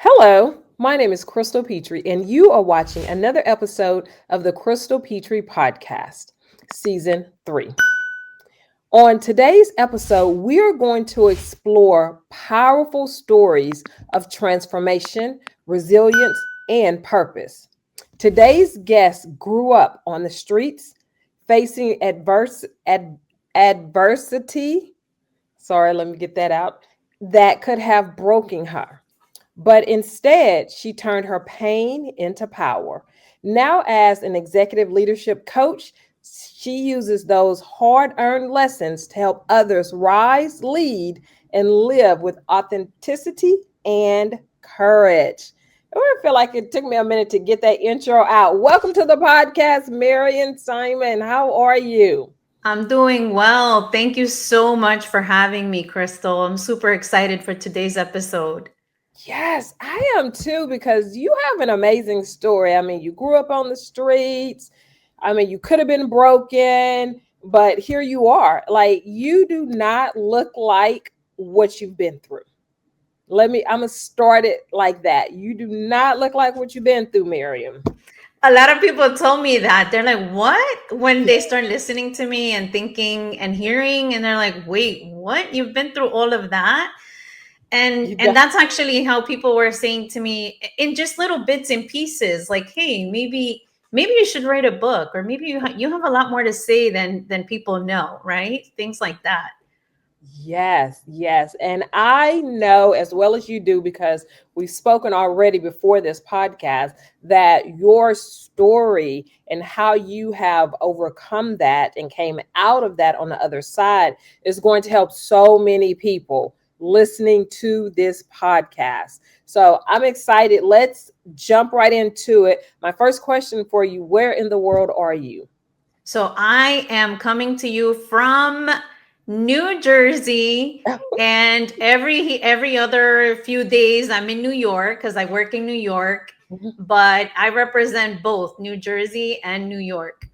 Hello, my name is Crystal Petrie, and you are watching another episode of the Crystal Petrie Podcast, Season 3. On today's episode, we are going to explore powerful stories of transformation, resilience, and purpose. Today's guest grew up on the streets, facing adversity. Sorry, let me get that out. That could have broken her. But instead, she turned her pain into power. Now, as an executive leadership coach, she uses those hard earned lessons to help others rise, lead, and live with authenticity and courage. I feel like it took me a minute to get that intro out. Welcome to the podcast, Miriam Simon. How are you? I'm doing well. Thank you so much for having me, Crystal. I'm super excited for today's episode. Yes, I am too, because you have an amazing story. I mean, you grew up on the streets. I mean, you could have been broken, but here you are. Like, you do not look like what you've been through. I'm going to start it like that. You do not look like what you've been through, Miriam. A lot of people told me that. They're like, what? When they start listening to me and thinking and hearing, and they're like, wait, what? You've been through all of that? And You and got, that's actually how people were saying to me in just little bits and pieces, like, hey, maybe you should write a book, or maybe you have a lot more to say than people know, right? Things like that. Yes, yes. And I know as well as you do, because we've spoken already before this podcast, that your story and how you have overcome that and came out of that on the other side is going to help so many people listening to this podcast. So I'm excited. Let's jump right into it. My first question for you: where in the world are you? So I am coming to you from New Jersey, and every other few days I'm in New York because I work in New York, but I represent both New Jersey and New York.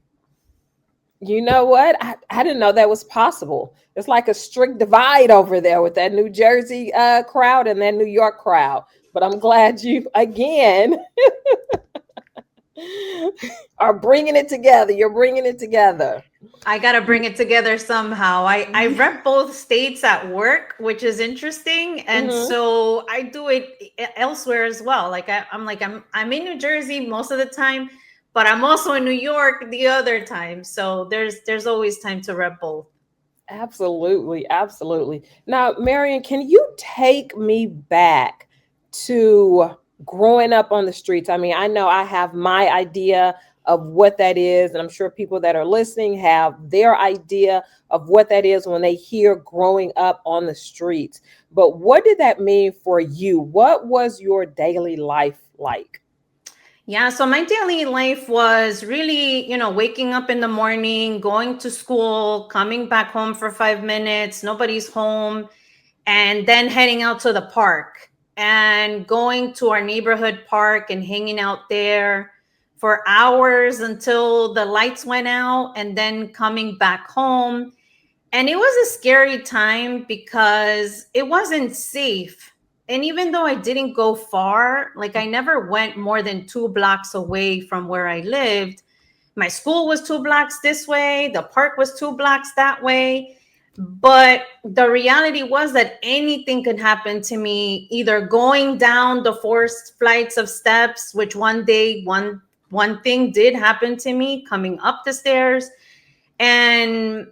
You know what? I didn't know that was possible. It's like a strict divide over there with that New Jersey crowd and that New York crowd. But I'm glad you, again, are bringing it together. You're bringing it together. I got to bring it together somehow. I rep both states at work, which is interesting. And Mhm. so I do it elsewhere as well. Like I'm in New Jersey most of the time, but I'm also in New York the other time. So there's always time to rep both. Absolutely, absolutely. Now, Marion, can you take me back to growing up on the streets? I mean, I know I have my idea of what that is, and I'm sure people that are listening have their idea of what that is when they hear growing up on the streets. But what did that mean for you? What was your daily life like? Yeah, so my daily life was really, waking up in the morning, going to school, coming back home for 5 minutes, nobody's home, and then heading out to the park and going to our neighborhood park and hanging out there for hours until the lights went out, and then coming back home. And it was a scary time because it wasn't safe. And even though I didn't go far, like I never went more than 2 blocks away from where I lived. My school was 2 blocks this way, the park was 2 blocks that way. But the reality was that anything could happen to me, either going down the 4 flights of steps, which one day one thing did happen to me, coming up the stairs, and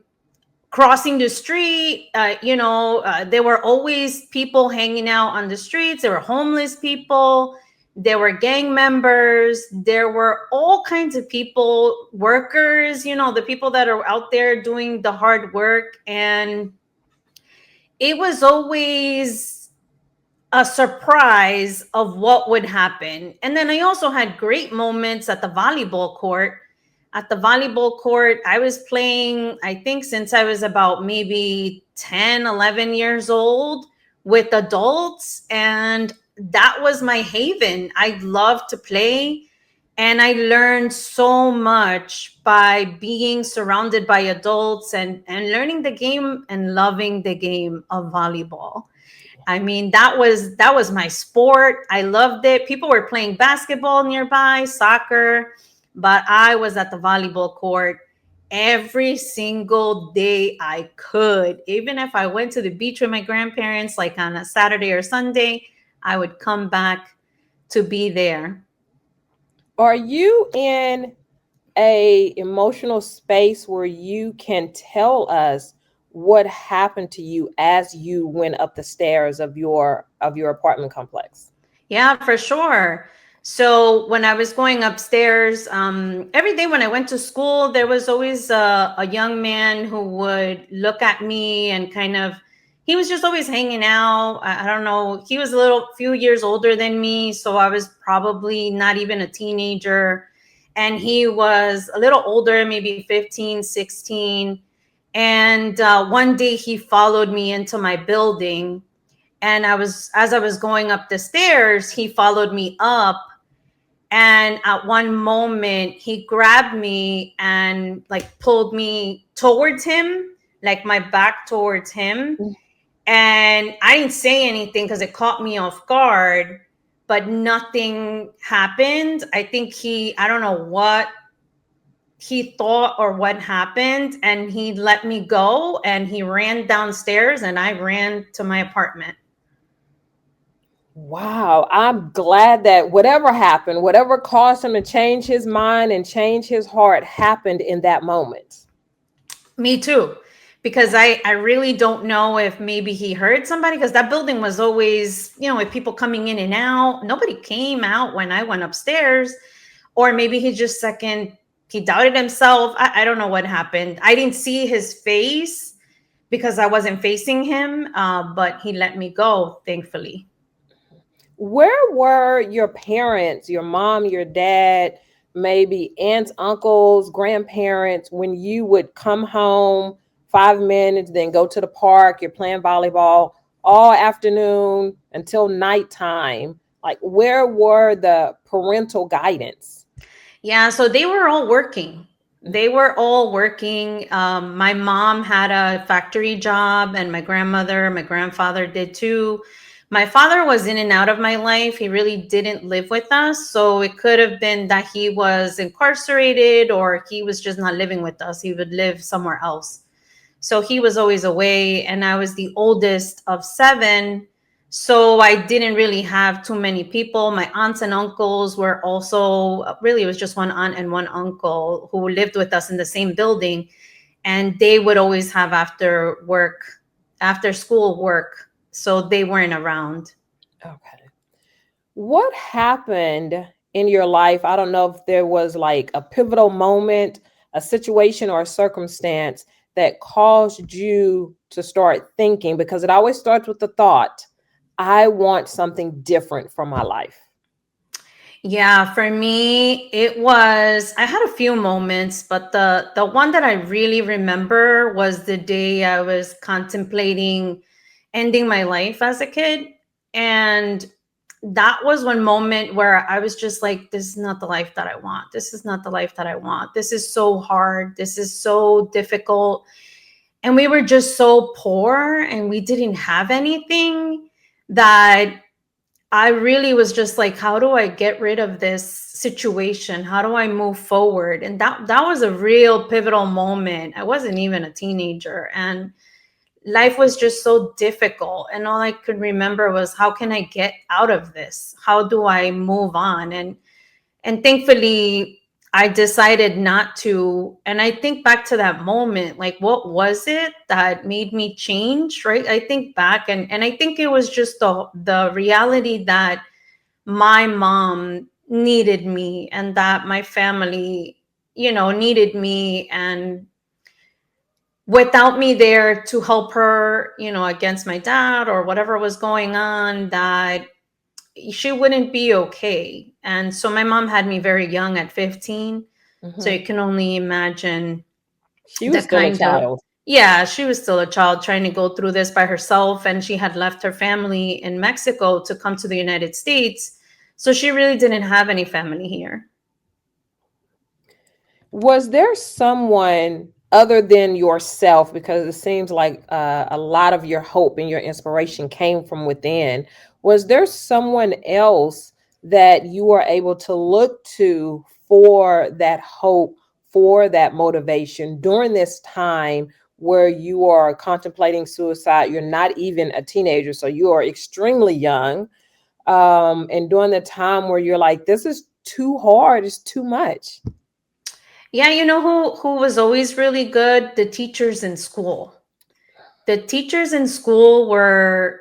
crossing the street. There were always people hanging out on the streets. There were homeless people, there were gang members, there were all kinds of people, workers, the people that are out there doing the hard work. And it was always a surprise of what would happen. And then I also had great moments at the volleyball court. At the volleyball court, I was playing, I think, since I was about maybe 10, 11 years old with adults. And that was my haven. I loved to play. And I learned so much by being surrounded by adults and learning the game and loving the game of volleyball. I mean, that was my sport. I loved it. People were playing basketball nearby, soccer, but I was at the volleyball court every single day I could. Even if I went to the beach with my grandparents, like on a Saturday or Sunday, I would come back to be there. Are you in a emotional space where you can tell us what happened to you as you went up the stairs of your apartment complex? Yeah, for sure. So when I was going upstairs, every day when I went to school, there was always a young man who would look at me and kind of, he was just always hanging out. I don't know. He was a little few years older than me. So I was probably not even a teenager. And he was a little older, maybe 15, 16. And one day he followed me into my building, and as I was going up the stairs, he followed me up, and at one moment he grabbed me and like pulled me towards him, like my back towards him. And I didn't say anything because it caught me off guard, but nothing happened. I think I don't know what he thought or what happened, and he let me go and he ran downstairs and I ran to my apartment. Wow, I'm glad that whatever happened, whatever caused him to change his mind and change his heart happened in that moment. Me too. Because I really don't know if maybe he heard somebody, because that building was always, with people coming in and out. Nobody came out when I went upstairs. Or maybe he doubted himself. I don't know what happened. I didn't see his face because I wasn't facing him, but he let me go, thankfully. Where were your parents, your mom, your dad, maybe aunts, uncles, grandparents, when you would come home 5 minutes, then go to the park, you're playing volleyball all afternoon until nighttime? Like, where were the parental guidance? Yeah, so they were all working. They were all working. My mom had a factory job, and my grandmother, my grandfather did too. My father was in and out of my life. He really didn't live with us. So it could have been that he was incarcerated or he was just not living with us. He would live somewhere else. So he was always away, and I was the oldest of seven. So I didn't really have too many people. My aunts and uncles were also, really, it was just one aunt and one uncle who lived with us in the same building. And they would always have after school work. So they weren't around. Okay. What happened in your life? I don't know if there was like a pivotal moment, a situation, or a circumstance that caused you to start thinking, because it always starts with the thought, I want something different from my life. Yeah, for me, I had a few moments, but the one that I really remember was the day I was contemplating ending my life as a kid. And that was one moment where I was just like, this is not the life that I want. This is not the life that I want. This is so hard. This is so difficult. And we were just so poor and we didn't have anything, that I really was just like, how do I get rid of this situation? How do I move forward? And that was a real pivotal moment. I wasn't even a teenager, and life was just so difficult. And all I could remember was, how can I get out of this? How do I move on? And thankfully I decided not to. And I think back to that moment, like, what was it that made me change, right? I think back, and I think it was just the reality that my mom needed me, and that my family, needed me. And without me there to help her, against my dad or whatever was going on, that she wouldn't be okay. And so my mom had me very young at 15. So you Mhm. can only imagine She the was still a kind of, child. yeah, she was still a child trying to go through this by herself. And she had left her family in Mexico to come to the United States. So she really didn't have any family here. Was there someone other than yourself, because it seems like a lot of your hope and your inspiration came from within, was there someone else that you were able to look to for that hope, for that motivation during this time where you are contemplating suicide? You're not even a teenager, so you are extremely young. And during the time where you're like, this is too hard, it's too much. Yeah, you know who was always really good? The teachers in school. The teachers in school were,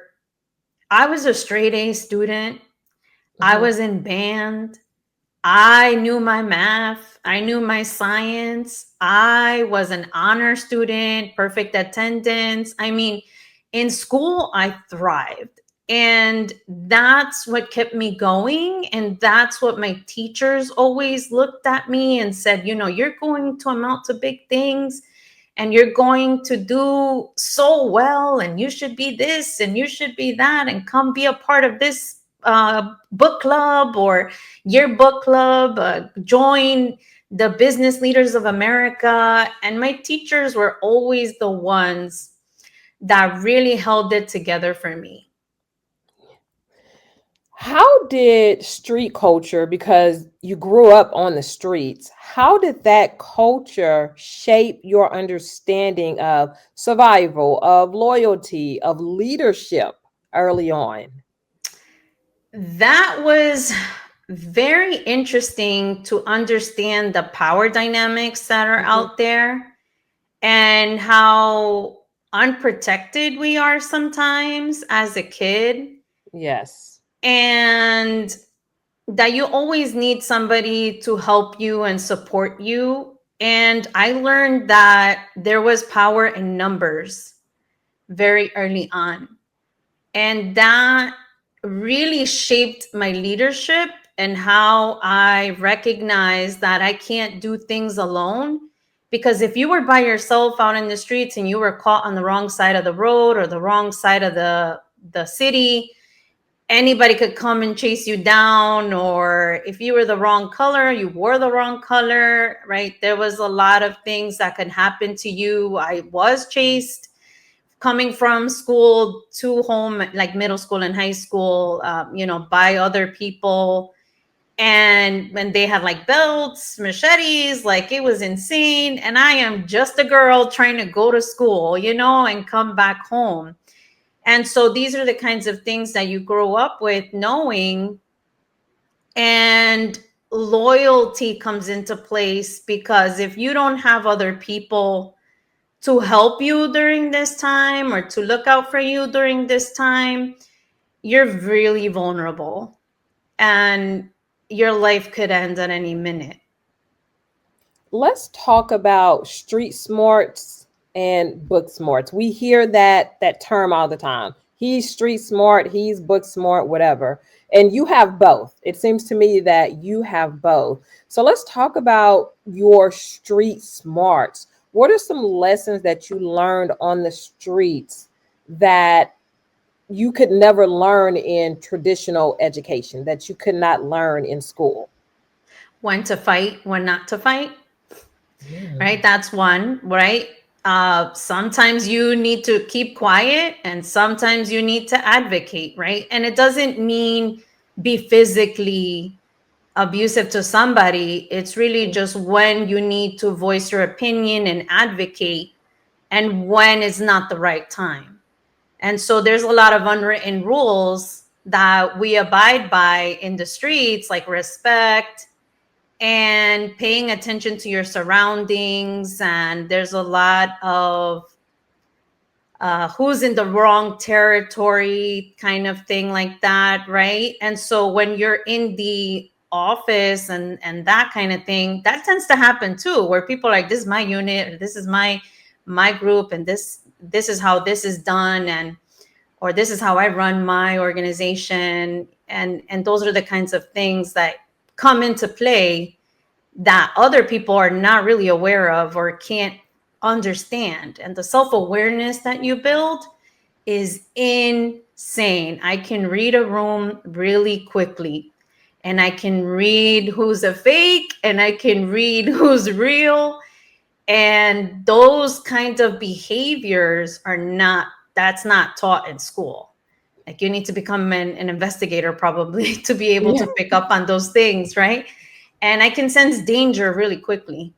I was a straight A student. I Mhm. was in band. I knew my math. I knew my science. I was an honor student, perfect attendance. I mean, in school, I thrived. And that's what kept me going. And that's what my teachers always looked at me and said, you know, you're going to amount to big things and you're going to do so well. And you should be this and you should be that and come be a part of this book club or yearbook club, join the Business Leaders of America. And my teachers were always the ones that really held it together for me. How did street culture, because you grew up on the streets, how did that culture shape your understanding of survival, of loyalty, of leadership early on? That was very interesting to understand the power dynamics that are Mhm. out there and how unprotected we are sometimes as a kid. Yes. And that you always need somebody to help you and support you. And I learned that there was power in numbers very early on. And that really shaped my leadership and how I recognized that I can't do things alone. Because if you were by yourself out in the streets and you were caught on the wrong side of the road or the wrong side of the city, anybody could come and chase you down. Or if you were the wrong color, you wore the wrong color, right? There was a lot of things that could happen to you. I was chased coming from school to home, like middle school and high school, by other people. And when they had like belts, machetes, like it was insane. And I am just a girl trying to go to school, and come back home. And so these are the kinds of things that you grow up with knowing. And loyalty comes into place because if you don't have other people to help you during this time or to look out for you during this time, you're really vulnerable and your life could end at any minute. Let's talk about street smarts and book smarts. We hear that term all the time. He's street smart, he's book smart, whatever. And you have both. It seems to me that you have both. So let's talk about your street smarts. What are some lessons that you learned on the streets that you could never learn in traditional education, that you could not learn in school? When to fight, when not to fight, right? Mm. That's one, right? Sometimes you need to keep quiet and sometimes you need to advocate, right? And it doesn't mean be physically abusive to somebody. It's really just when you need to voice your opinion and advocate and when it's not the right time. And so there's a lot of unwritten rules that we abide by in the streets, like respect and paying attention to your surroundings. And there's a lot of who's in the wrong territory kind of thing, like that, right? And so when you're in the office and that kind of thing, that tends to happen too, where people are like, this is my unit, or this is my group, and this is how this is done, and or this is how I run my organization. And those are the kinds of things that come into play that other people are not really aware of or can't understand. And the self-awareness that you build is insane. I can read a room really quickly, and I can read who's a fake and I can read who's real. And those kinds of behaviors are not, that's not taught in school. Like you need to become an investigator probably to be able Yeah. to pick up on those things, right? And I can sense danger really quickly.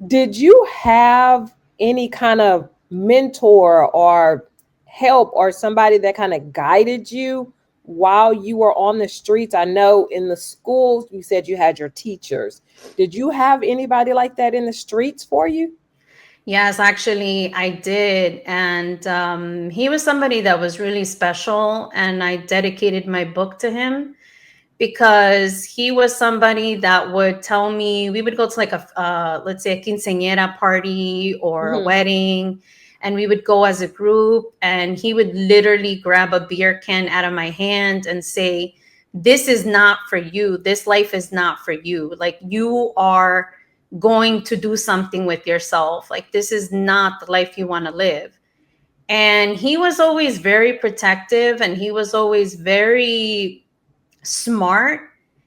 Did you have any kind of mentor or help or somebody that kind of guided you while you were on the streets? I know in the schools you said you had your teachers. Did you have anybody like that in the streets for you? Yes, actually, I did. And he was somebody that was really special. And I dedicated my book to him because he was somebody that would tell me, we would go to like a, let's say a quinceañera party or a Hmm. wedding, and we would go as a group, and he would literally grab a beer can out of my hand and say, this is not for you. This life is not for you. Like you are going to do something with yourself. Like this is not the life you want to live. And he was always very protective, and he was always very smart,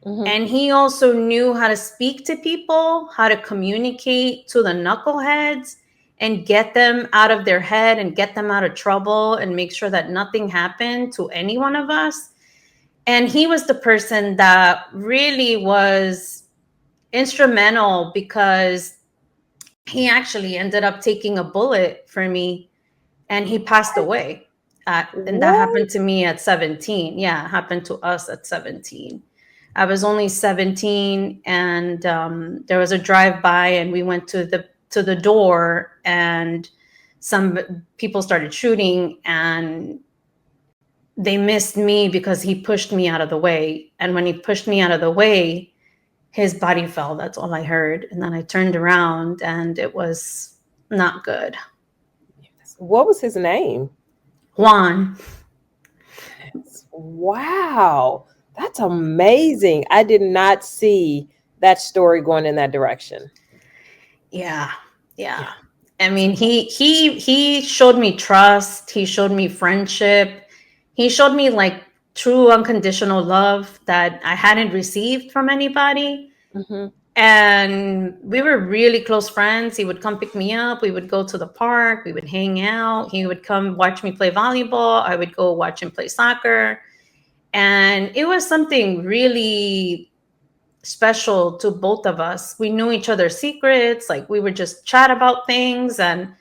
Hmm. and he also knew how to speak to people, how to communicate to the knuckleheads and get them out of their head and get them out of trouble and make sure that nothing happened to any one of us. And he was the person that really was instrumental because he actually ended up taking a bullet for me and he passed away. And that What? happened to me at 17. Yeah, it happened to us at 17. I was only 17, and there was a drive by, and we went to the door, and some people started shooting, and they missed me because he pushed me out of the way. And when he pushed me out of the way, his body fell. That's all I heard. And then I turned around, and it was not good. What was his name? Juan. Wow. That's amazing. I did not see that story going in that direction. Yeah, yeah. Yeah. I mean, he showed me trust. He showed me friendship. He showed me like true unconditional love that I hadn't received from anybody. Hmm. And we were really close friends. He would come pick me up. We would go to the park. We would hang out. He would come watch me play volleyball. I would go watch him play soccer. And it was something really special to both of us. We knew each other's secrets. Like we would just chat about things, and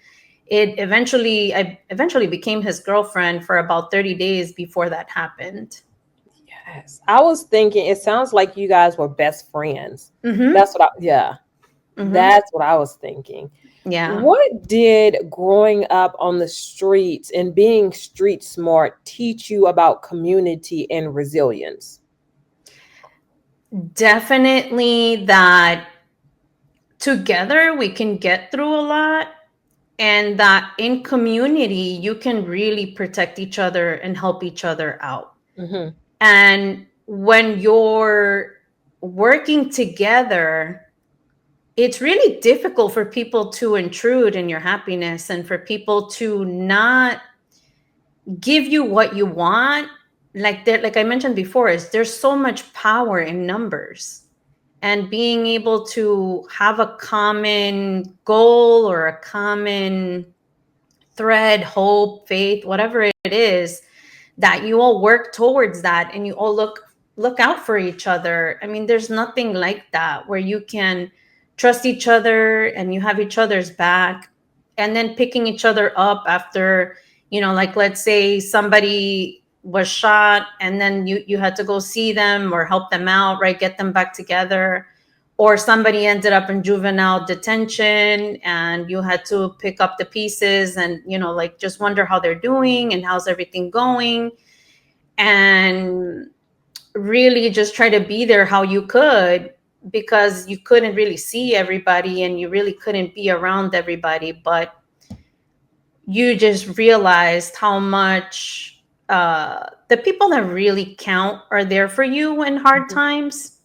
I eventually became his girlfriend for about 30 days before that happened. Yes. I was thinking, it sounds like you guys were best friends. Mm-hmm. That's what yeah, Mm-hmm. that's what I was thinking. Yeah. What did growing up on the streets and being street smart teach you about community and resilience? Definitely that together we can get through a lot, and that in community you can really protect each other and help each other out. Hmm. And when you're working together, it's really difficult for people to intrude in your happiness and for people to not give you what you want. Like that, like I mentioned before, is there's so much power in numbers, and being able to have a common goal or a common thread, hope, faith, whatever it is, that you all work towards that and you all look out for each other. I mean, there's nothing like that where you can trust each other and you have each other's back, and then picking each other up after, like let's say somebody was shot and then you had to go see them or help them out, right? Get them back together. Or somebody ended up in juvenile detention and you had to pick up the pieces and, like just wonder how they're doing and how's everything going, and really just try to be there how you could, because you couldn't really see everybody and you really couldn't be around everybody, but you just realized how much the people that really count are there for you in hard Hmm. times,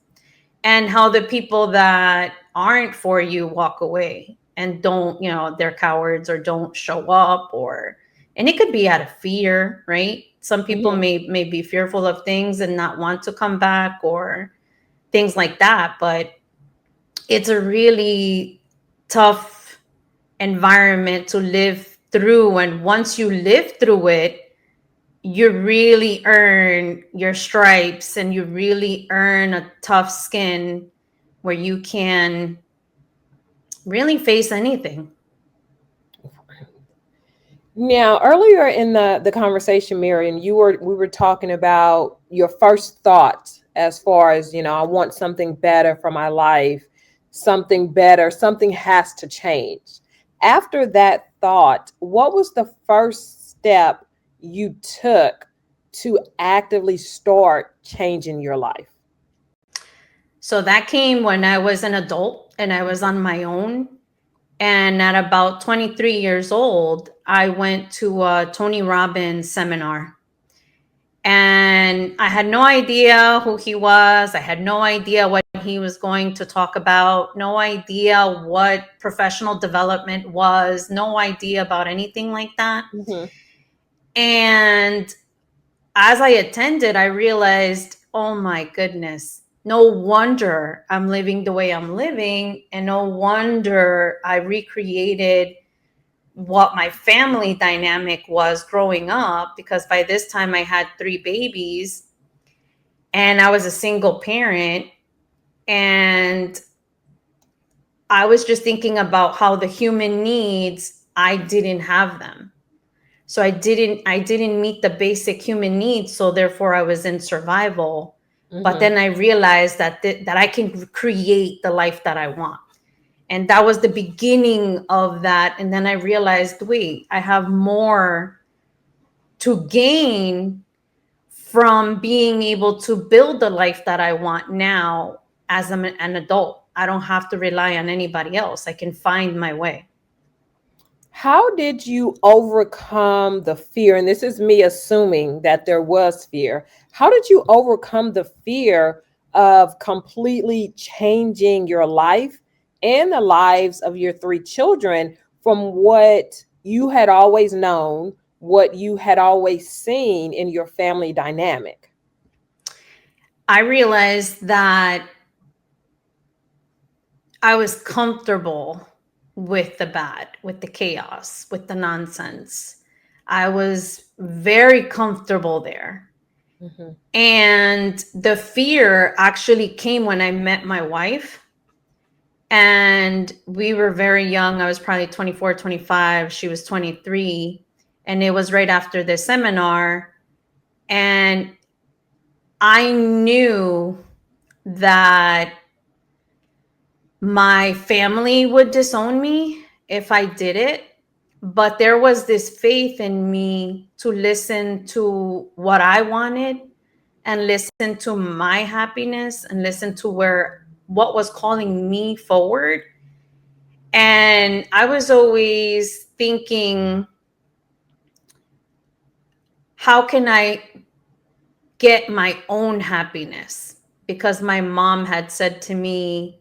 and how the people that aren't for you walk away and don't, they're cowards or don't show up, or and it could be out of fear, right? Some people Hmm. may be fearful of things and not want to come back or things like that, but it's a really tough environment to live through. And once you live through it, you really earn your stripes and you really earn a tough skin where you can really face anything. Now, earlier in the conversation, Miriam, we were talking about your first thought as far as, I want something better for my life, something better, something has to change. After that thought, what was the first step you took to actively start changing your life? So that came when I was an adult and I was on my own. And at about 23 years old, I went to a Tony Robbins seminar. And I had no idea who he was. I had no idea what he was going to talk about, no idea what professional development was, no idea about anything like that. Mm-hmm. And as I attended, I realized, oh my goodness, no wonder I'm living the way I'm living. And no wonder I recreated what my family dynamic was growing up, because by this time I had 3 babies and I was a single parent. And I was just thinking about how the human needs, I didn't have them. So I didn't meet the basic human needs, so therefore I was in survival. But Mm-hmm. then I realized that I can create the life that I want. And that was the beginning of that. And then I realized, wait, I have more to gain from being able to build the life that I want now as an adult. I don't have to rely on anybody else. I can find my way. How did you overcome the fear? And this is me assuming that there was fear. How did you overcome the fear of completely changing your life and the lives of your 3 children from what you had always known, what you had always seen in your family dynamic? I realized that I was comfortable with the bad, with the chaos, with the nonsense. I was very comfortable there. Mhm. And the fear actually came when I met my wife. And we were very young. I was probably 24, 25. She was 23. And it was right after the seminar. And I knew that my family would disown me if I did it. But there was this faith in me to listen to what I wanted and listen to my happiness and listen to where what was calling me forward. And I was always thinking, how can I get my own happiness? Because my mom had said to me,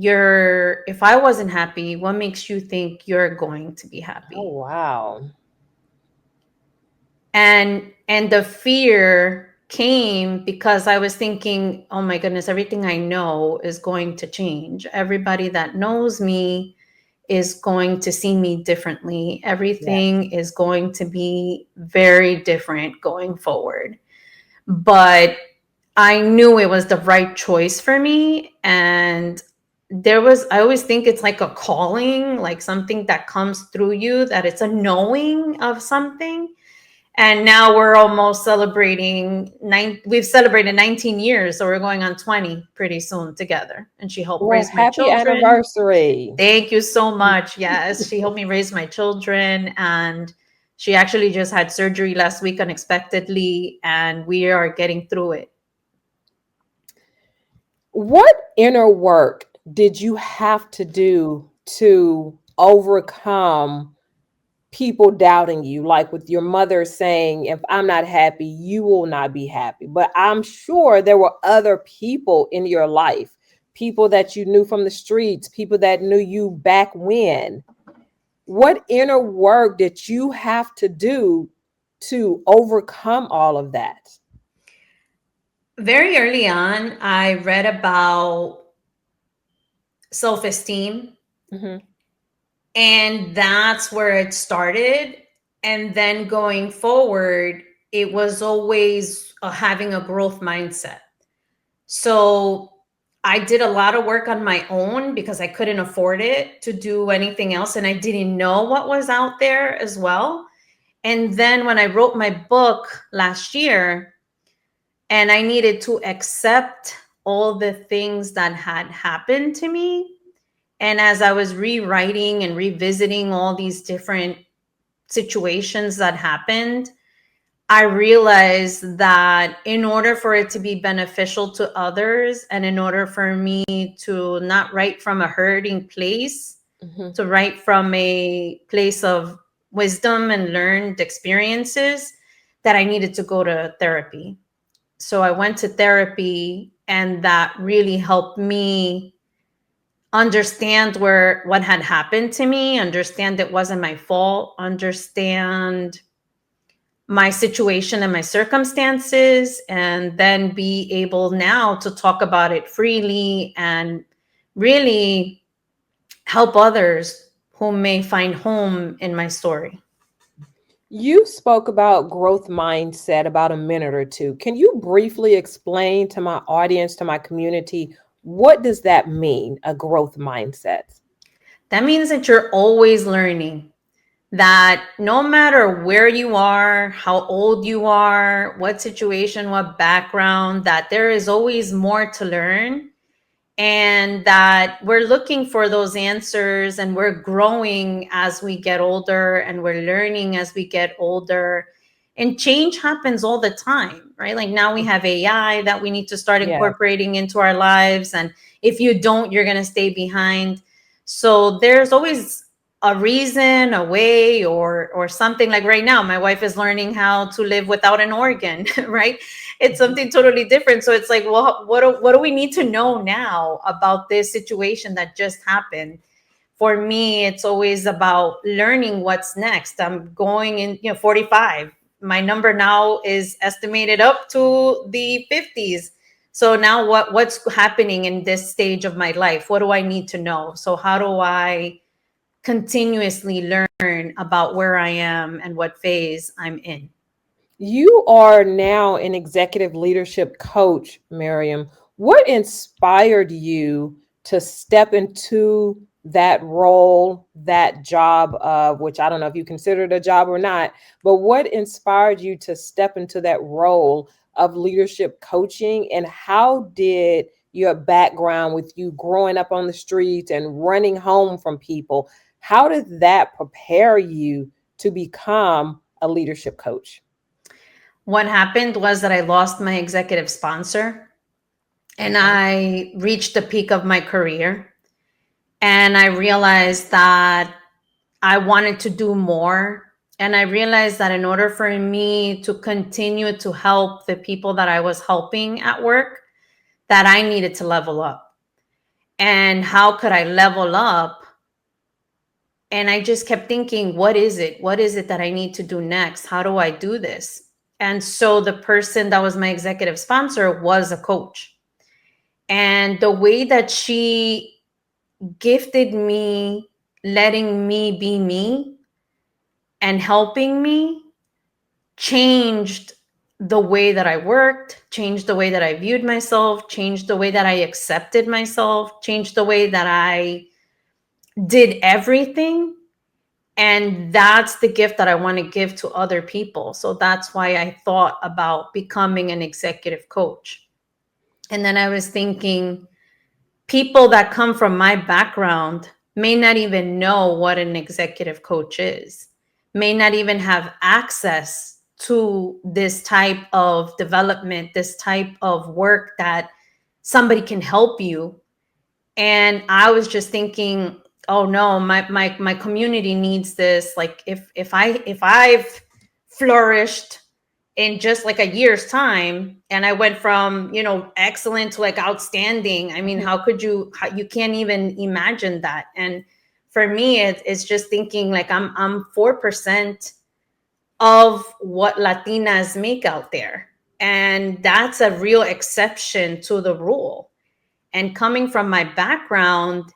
if I wasn't happy, what makes you think you're going to be Oh, happy? wow. And the fear came because I was thinking, oh my goodness, everything I know is going to change. Everybody that knows me is going to see me differently. Yes. Everything is going to be very different going forward. But I knew it was the right choice for me. And I always think it's like a calling, like something that comes through you, that it's a knowing of something. And now we're almost we've celebrated 19 years. So we're going on 20 pretty soon together. And she helped Well, raise my happy children. anniversary. Thank you so much. Yes, she helped me raise my children, and she actually just had surgery last week unexpectedly, and we are getting through it. What inner work did you have to do to overcome people doubting you? Like with your mother saying, if I'm not happy, you will not be happy. But I'm sure there were other people in your life, people that you knew from the streets, people that knew you back when. What inner work did you have to do to overcome all of that? Very early on, I read about self esteem Hmm. And that's where it started. And then going forward, it was always having a growth mindset. So I did a lot of work on my own because I couldn't afford it to do anything else. And I didn't know what was out there as well. And then when I wrote my book last year, and I needed to accept all the things that had happened to me. And as I was rewriting and revisiting all these different situations that happened, I realized that in order for it to be beneficial to others, and in order for me to not write from a hurting place, Hmm. to write from a place of wisdom and learned experiences, that I needed to go to therapy. So I went to therapy, and that really helped me understand where what had happened to me, understand it wasn't my fault, understand my situation and my circumstances, and then be able now to talk about it freely and really help others who may find home in my story. You spoke about growth mindset about a minute or two. Can you briefly explain to my audience, to my community, what does that mean, a growth mindset? That means that you're always learning, that no matter where you are, how old you are, what situation, what background, that there is always more to learn, and that we're looking for those answers, and we're growing as we get older, and we're learning as we get older. And change happens all the time, right? Like now we have AI that we need to start Yeah. incorporating into our lives. And if you don't, you're going to stay behind. So there's always a reason, a way, or something. Like right now, my wife is learning how to live without an organ, right? It's something totally different. So it's like, well, what do we need to know now about this situation that just happened? For me, it's always about learning what's next. I'm going in, 45. My number now is estimated up to the 50s. So now what's happening in this stage of my life? What do I need to know? So how do I continuously learn about where I am and what phase I'm in? You are now an executive leadership coach, Miriam. What inspired you to step into that role, that job of which I don't know if you consider it a job or not, but what inspired you to step into that role of leadership coaching? And how did your background with you growing up on the streets and running home from people, how did that prepare you to become a leadership coach? What happened was that I lost my executive sponsor, and Okay. I reached the peak of my career. And I realized that I wanted to do more. And I realized that in order for me to continue to help the people that I was helping at work, that I needed to level up. And how could I level up? And I just kept thinking, what is it? What is it that I need to do next? How do I do this? And so the person that was my executive sponsor was a coach. And the way that she gifted me, letting me be me and helping me, changed the way that I worked, changed the way that I viewed myself, changed the way that I accepted myself, changed the way that I did everything. And that's the gift that I want to give to other people. So that's why I thought about becoming an executive coach. And then I was thinking, people that come from my background may not even know what an executive coach is, may not even have access to this type of development, this type of work that somebody can help you. And I was just thinking, oh no, my community needs this. Like if I've flourished in just like a year's time, and I went from excellent to like outstanding, I mean, Mhm. you can't even imagine that. And for me, it's just thinking like I'm 4% of what Latinas make out there, and that's a real exception to the rule. And coming from my background,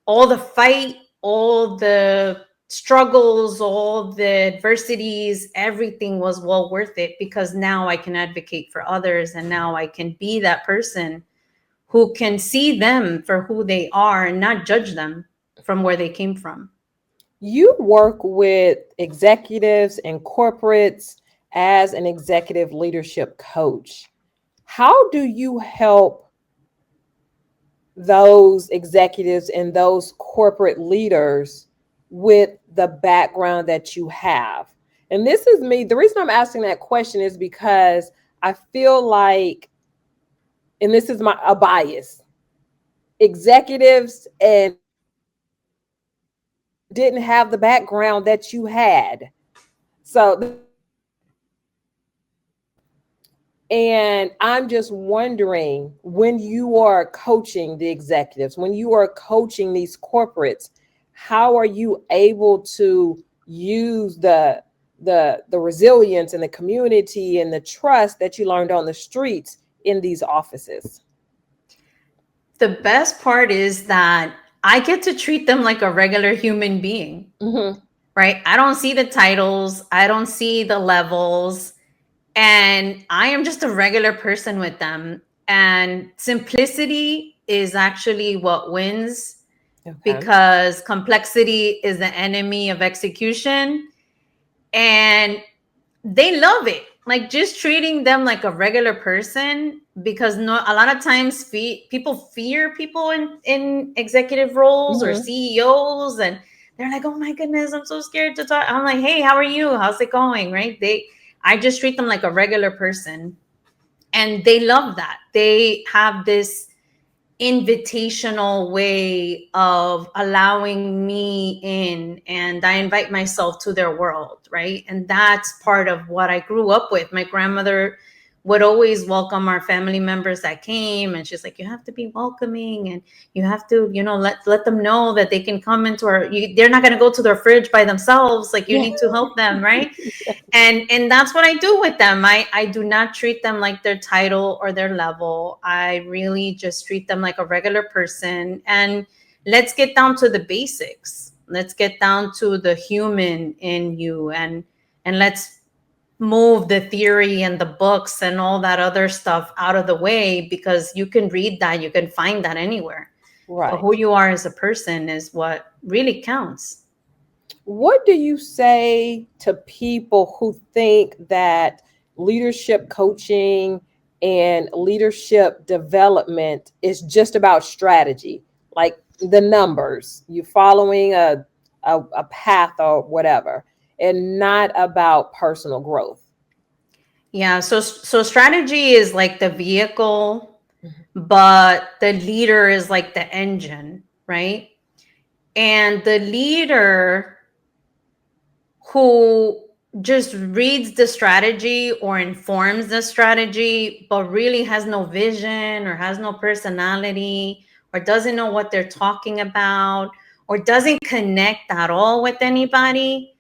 all the fight, all the struggles, all the adversities, everything was well worth it, because now I can advocate for others, and now I can be that person who can see them for who they are and not judge them from where they came from. You work with executives and corporates as an executive leadership coach. How do you help those executives and those corporate leaders with the background that you have? And this is me. The reason I'm asking that question is because I feel like, and this is my a bias, executives and didn't have the background that you had. So this is my bias. And I'm just wondering, when you are coaching the executives, when you are coaching these corporates, how are you able to use the resilience and the community and the trust that you learned on the streets in these offices? The best part is that I get to treat them like a regular human being, Mm-hmm. right? I don't see the titles, I don't see the levels, and I am just a regular person with them. And simplicity is actually what wins, Okay. because complexity is the enemy of execution. And they love it, like just treating them like a regular person, because no, a lot of times people fear people in executive roles or Mm-hmm. CEOs, and they're like, oh my goodness, I'm so scared to talk. I'm like, hey, how are you, how's it going, right? I just treat them like a regular person, and they love that. They have this invitational way of allowing me in, and I invite myself to their world, right? And that's part of what I grew up with. My grandmother would always welcome our family members that came, and she's like, you have to be welcoming, and you have to, let them know that they can come into they're not going to go to their fridge by themselves, like you Yeah. need to help them, right? And that's what I do with them. I do not treat them like their title or their level. I really just treat them like a regular person. And let's get down to the basics. Let's get down to the human in you, and let's move the theory and the books and all that other stuff out of the way, because you can read that, you can find that anywhere. But who Right. you are as a person is what really counts. What do you say to people who think that leadership coaching and leadership development is just about strategy, like the numbers, you following a path or whatever, and not about personal growth? Yeah, so strategy is like the vehicle, but the leader is like the engine, right? And the leader who just reads the strategy or informs the strategy, but really has no vision or has no personality or doesn't know what they're talking about or doesn't connect at all with anybody,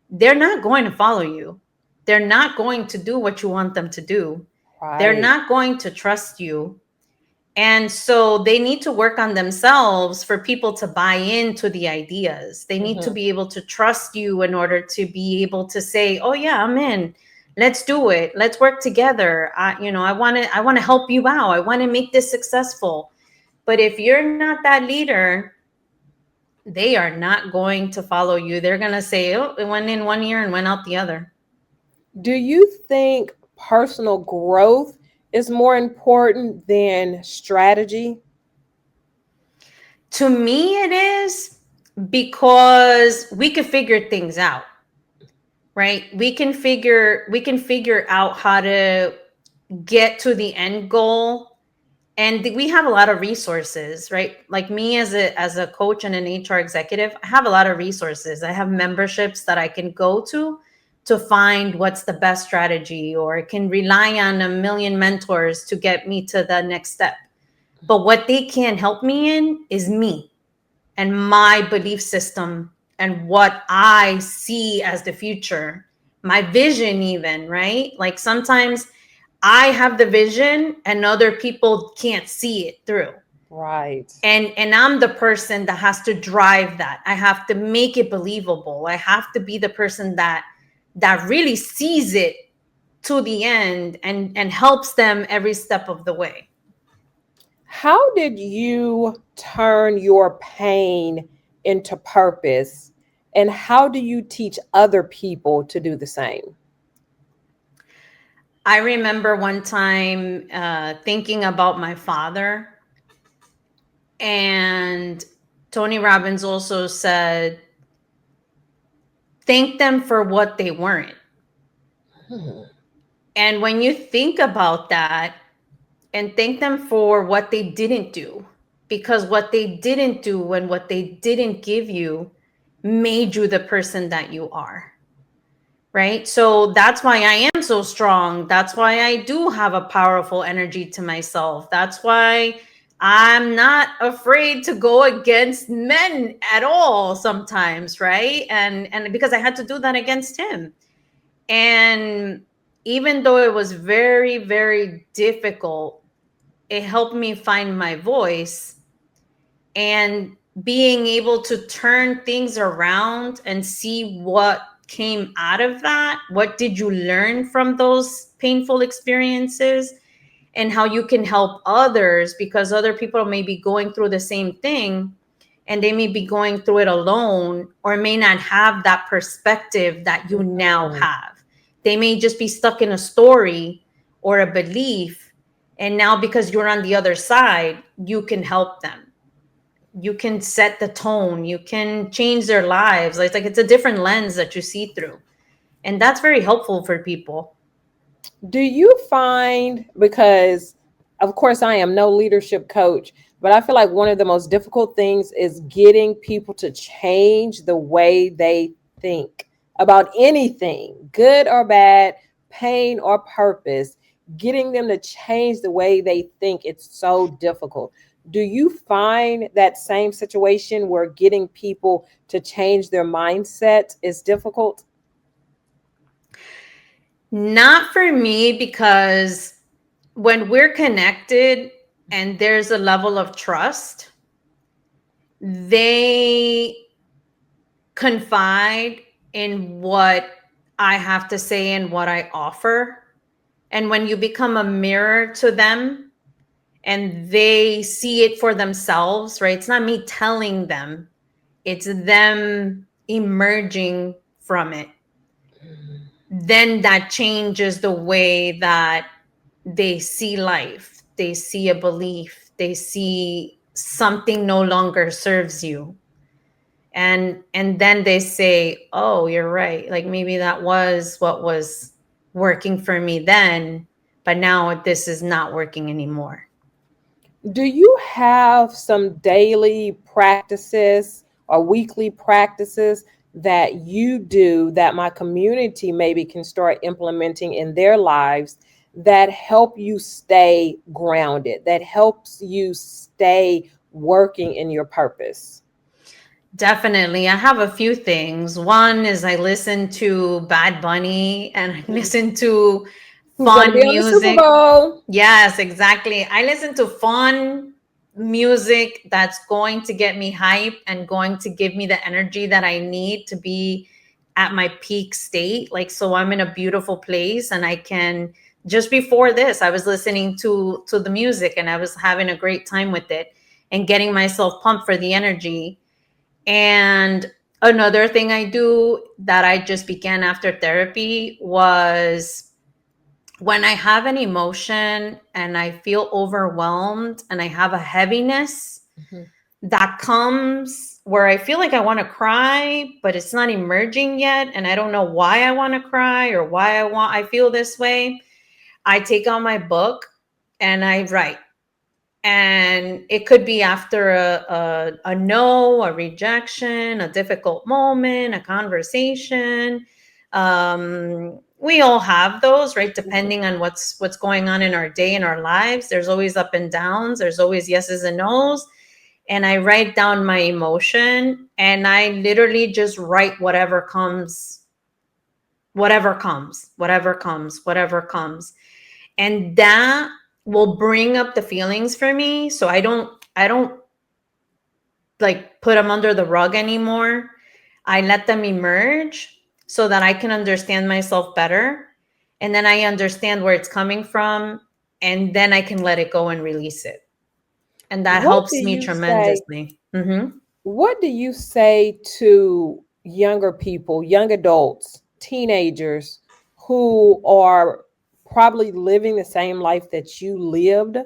they're not going to follow you. They're not going to do what you want them to do. They're Right. not going to trust you. And so they need to work on themselves for people to buy into the ideas. They need to Hmm. be able to trust you in order to be able to say, "Oh yeah, I'm in. Let's do it. Let's work together. I want to help you out. I want to make this successful." But if you're not that leader, they are not going to follow you. They're going to say, "Oh, it went in one ear and went out the other." Do you think personal growth is more important than strategy? To me it is, because we could figure things out, right? We can figure out how to get to the end goal, and we have a lot of resources, right? Like me as a coach and an HR executive, I have a lot of resources. I have memberships that I can go to find what's the best strategy, or I can rely on a million mentors to get me to the next step. But what they can't help me in is me and my belief system and what I see as the future, my vision, even, right? Like sometimes I have the vision and other people can't see it through. Right. And I'm the person that has to drive that. I have to make it believable. I have to be the person that really sees it to the end and helps them every step of the way. How did you turn your pain into purpose? And how do you teach other people to do the same? I remember one time thinking about my father, and Tony Robbins also said, thank them for what they weren't. Hmm. And when you think about that, and thank them for what they didn't do, because what they didn't do and what they didn't give you made you the person that you are. Right. So that's why I am so strong. That's why I do have a powerful energy to myself. That's why I'm not afraid to go against men at all sometimes. Right. And because I had to do that against him. And even though it was very, very difficult, it helped me find my voice, and being able to turn things around and see what came out of that. What did you learn from those painful experiences, and how you can help others, because other people may be going through the same thing, and they may be going through it alone, or may not have that perspective that you now Mhm. have. They may just be stuck in a story or a belief, and now because you're on the other side, you can help them. You can set the tone, you can change their lives. Like it's a different lens that you see through, and that's very helpful for people. Do you find, because of course I am no leadership coach, but I feel like one of the most difficult things is getting people to change the way they think about anything, good or bad, pain or purpose, getting them to change the way they think. It's so difficult. Do you find that same situation where getting people to change their mindset is difficult? Not for me, because when we're connected and there's a level of trust, they confide in what I have to say and what I offer. And when you become a mirror to them and they see it for themselves, right? It's not me telling them, it's them emerging from it. Then that changes the way that they see life. They see a belief, they see something no longer serves you. And then they say, oh, you're right, like maybe that was what was working for me then, but now this is not working anymore. Do you have some daily practices or weekly practices that you do that my community maybe can start implementing in their lives that help you stay grounded, that helps you stay working in your purpose? Definitely. I have a few things. One is I listen to Bad Bunny, and I listen to Who's going to be fun on the Super music. Bowl? Yes, exactly. I listen to fun music that's going to get me hype and going to give me the energy that I need to be at my peak state. Like, so I'm in a beautiful place, and I can, just before this, I was listening to the music, and I was having a great time with it and getting myself pumped for the energy. And another thing I do that I just began after therapy was, when I have an emotion and I feel overwhelmed and I have a heaviness Mhm. that comes where I feel like I want to cry, but it's not emerging yet. And I don't know why I want to cry or why I feel this way. I take out my book and I write. And it could be after a no, a rejection, a difficult moment, a conversation. We all have those, right? Depending on what's going on in our day, in our lives. There's always up and downs, there's always yeses and nos. And I write down my emotion, and I literally just write whatever comes, whatever comes, whatever comes, whatever comes. And that will bring up the feelings for me, so I don't I don't like put them under the rug anymore. I let them emerge so that I can understand myself better. And then I understand where it's coming from. And then I can let it go and release it. And that What do helps me you say? tremendously. Mm-hmm. What do you say to younger people, young adults, teenagers who are probably living the same life that you lived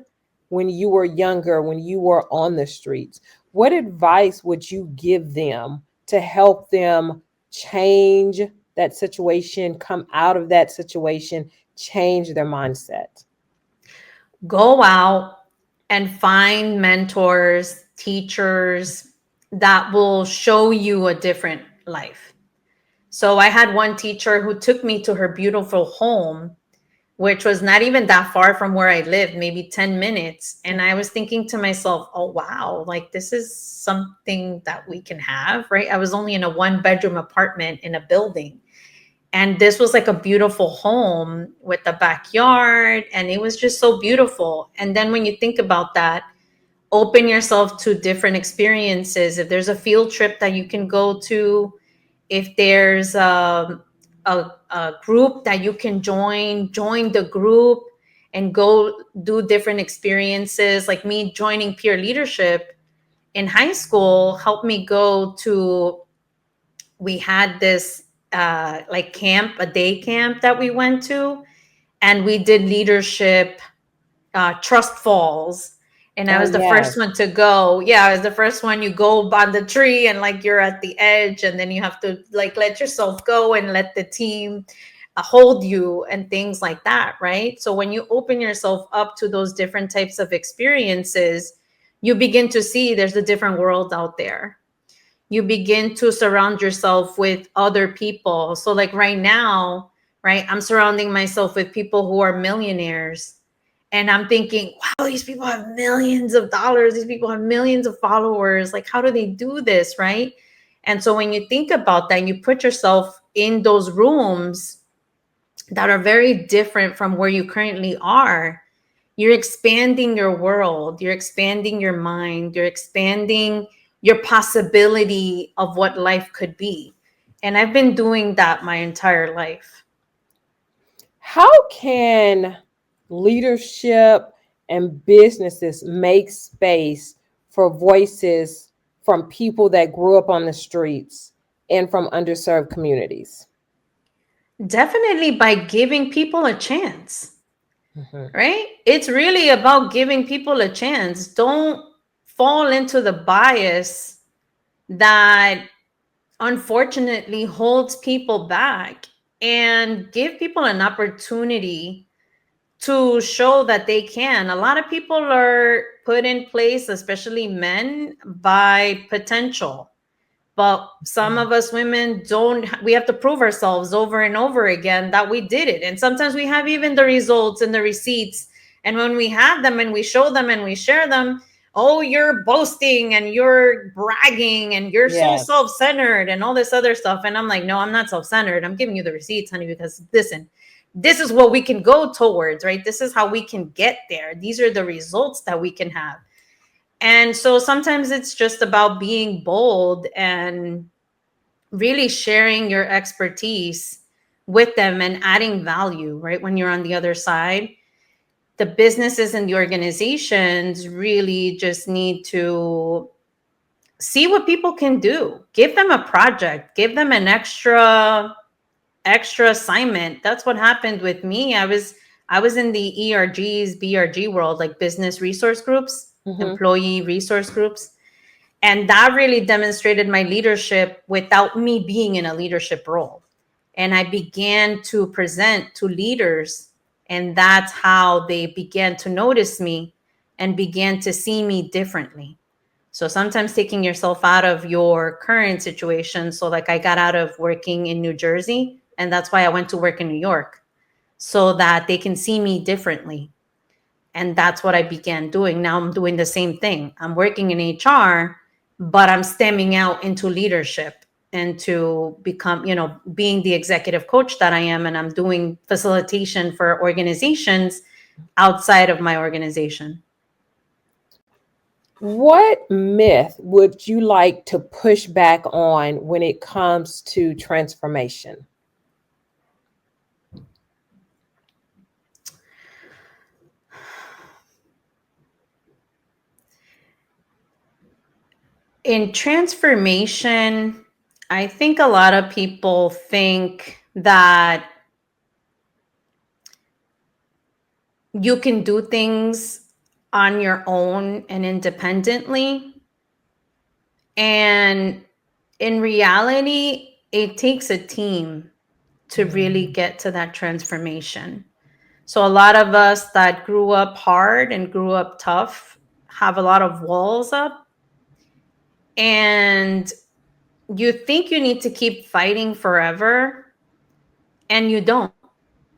when you were younger, when you were on the streets? What advice would you give them to help them change that situation, come out of that situation, change their mindset? Go out and find mentors, teachers that will show you a different life. So I had one teacher who took me to her beautiful home, which was not even that far from where I lived, maybe 10 minutes. And I was thinking to myself, oh, wow, like this is something that we can have, right? I was only in a 1-bedroom apartment in a building. And this was like a beautiful home with a backyard. And it was just so beautiful. And then when you think about that, open yourself to different experiences. If there's a field trip that you can go to, if there's a group that you can join the group and go do different experiences. Like me joining peer leadership in high school helped me go to, we had this like camp, a day camp that we went to, and we did leadership, Trust Falls. And I Oh, was the first yes. one to go. Yeah, I was the first one. You go on the tree and like you're at the edge, and then you have to like let yourself go and let the team hold you and things like that, right? So when you open yourself up to those different types of experiences, you begin to see there's a different world out there. You begin to surround yourself with other people. So like right now, right, I'm surrounding myself with people who are millionaires, and I'm thinking, wow, these people have millions of dollars, these people have millions of followers, like how do they do this, right? And so when you think about that, you put yourself in those rooms that are very different from where you currently are, you're expanding your world, you're expanding your mind, you're expanding your possibility of what life could be. And I've been doing that my entire life. How can leadership and businesses make space for voices from people that grew up on the streets and from underserved communities? Definitely by giving people a chance, Mhm. right? It's really about giving people a chance. Don't fall into the bias that unfortunately holds people back, and give people an opportunity to show that they can. A lot of people are put in place, especially men, by potential. But some of us women don't, we have to prove ourselves over and over again that we did it. And sometimes we have even the results and the receipts. And when we have them and we show them and we share them, oh, you're boasting and you're bragging and you're so Yes. self centered and all this other stuff. And I'm like, no, I'm not self centered. I'm giving you the receipts, honey, because listen, this is what we can go towards, right? This is how we can get there. These are the results that we can have. And so sometimes it's just about being bold and really sharing your expertise with them and adding value, right? When you're on the other side, the businesses and the organizations really just need to see what people can do. Give them a project, give them an extra assignment. That's what happened with me. I was in the ERGs, BRG world, like business resource groups, Hmm. employee resource groups. And that really demonstrated my leadership without me being in a leadership role. And I began to present to leaders, and that's how they began to notice me and began to see me differently. So sometimes taking yourself out of your current situation. So, like, I got out of working in New Jersey, and that's why I went to work in New York so that they can see me differently. And that's what I began doing. Now I'm doing the same thing. I'm working in HR, but I'm stemming out into leadership and to become, being the executive coach that I am. And I'm doing facilitation for organizations outside of my organization. What myth would you like to push back on when it comes to transformation? In transformation, I think a lot of people think that you can do things on your own and independently. And in reality, it takes a team to really Mm, get to that transformation. So, a lot of us that grew up hard and grew up tough have a lot of walls up, and you think you need to keep fighting forever, and you don't.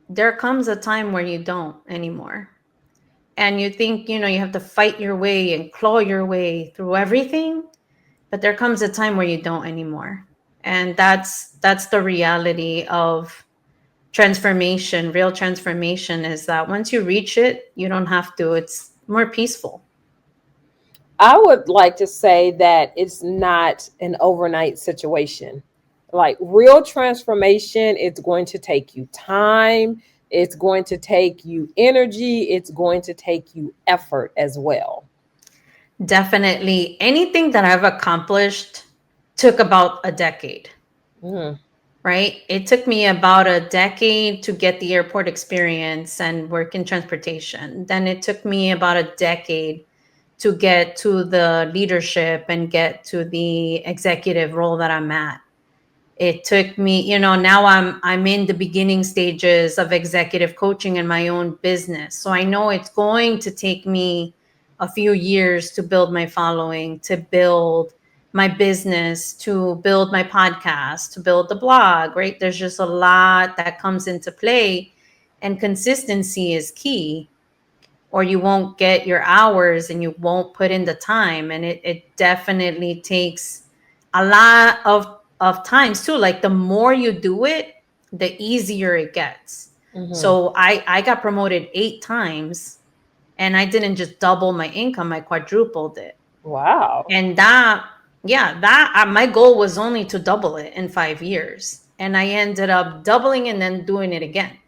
There comes a time where you don't anymore. And you think, you have to fight your way and claw your way through everything, but there comes a time where you don't anymore. And that's the reality of transformation. Real transformation is that once you reach it, you don't have to. It's more peaceful. I would like to say that it's not an overnight situation. Like real transformation, it's going to take you time, it's going to take you energy, it's going to take you effort as well. Definitely anything that I've accomplished took about a decade, Mhm. right? It took me about a decade to get the airport experience and work in transportation. Then it took me about a decade to get to the leadership and get to the executive role that I'm at. It took me, now I'm in the beginning stages of executive coaching in my own business. So I know it's going to take me a few years to build my following, to build my business, to build my podcast, to build the blog, right? There's just a lot that comes into play, and consistency is key, or you won't get your hours and you won't put in the time. And it definitely takes a lot of times too. Like the more you do it, the easier it gets. Mhm. So I got promoted 8 times, and I didn't just double my income, I quadrupled it. Wow. And that, yeah, that my goal was only to double it in 5 years, and I ended up doubling and then doing it again.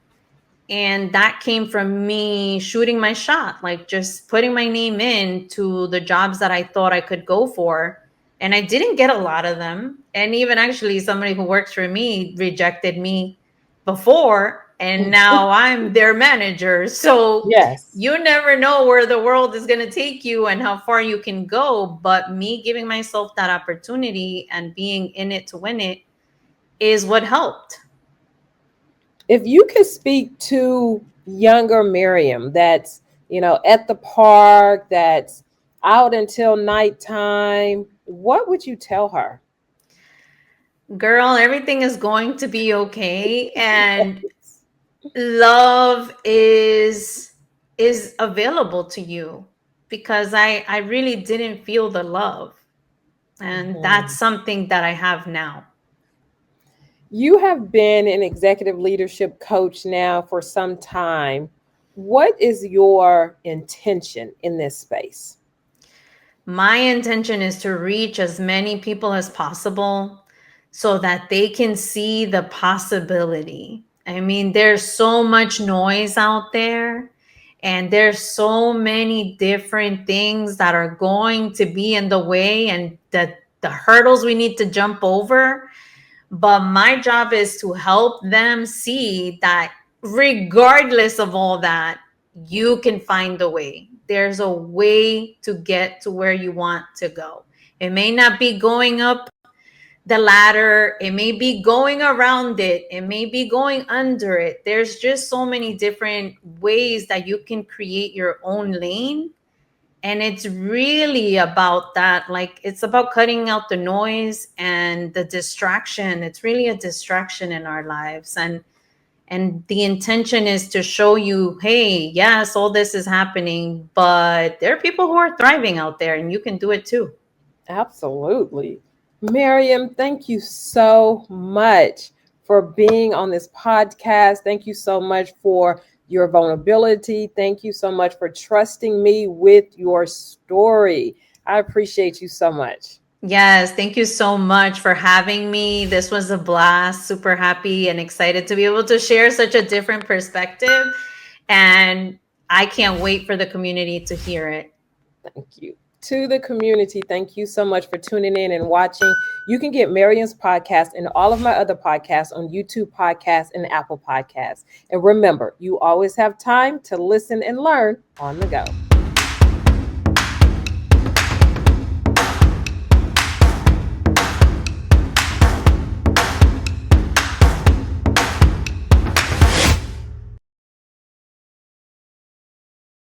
And that came from me shooting my shot, like just putting my name in to the jobs that I thought I could go for. And I didn't get a lot of them. And even actually, somebody who works for me rejected me before, and now I'm their manager. So Yes. you never know where the world is going to take you and how far you can go. But me giving myself that opportunity and being in it to win it is what helped. If you could speak to younger Miriam that's, at the park, that's out until nighttime, what would you tell her? Girl, everything is going to be okay. And love is available to you, because I really didn't feel the love. And that's Mhm. something that I have now. You have been an executive leadership coach now for some time. What is your intention in this space? My intention is to reach as many people as possible so that they can see the possibility. I mean, there's so much noise out there, and there's so many different things that are going to be in the way, and the hurdles we need to jump over. But my job is to help them see that regardless of all that, you can find a way. There's a way to get to where you want to go. It may not be going up the ladder, it may be going around it, it may be going under it. There's just so many different ways that you can create your own lane. And it's really about that. Like, it's about cutting out the noise and the distraction. It's really a distraction in our lives. And the intention is to show you, hey, yes, all this is happening, but there are people who are thriving out there, and you can do it too. Absolutely. Miriam, thank you so much for being on this podcast. Thank you so much for your vulnerability. Thank you so much for trusting me with your story. I appreciate you so much. Yes, thank you so much for having me. This was a blast. Super happy and excited to be able to share such a different perspective. And I can't wait for the community to hear it. Thank you. To the community, thank you so much for tuning in and watching. You can get Miriam's podcast and all of my other podcasts on YouTube Podcasts and Apple Podcasts. And remember, you always have time to listen and learn on the go.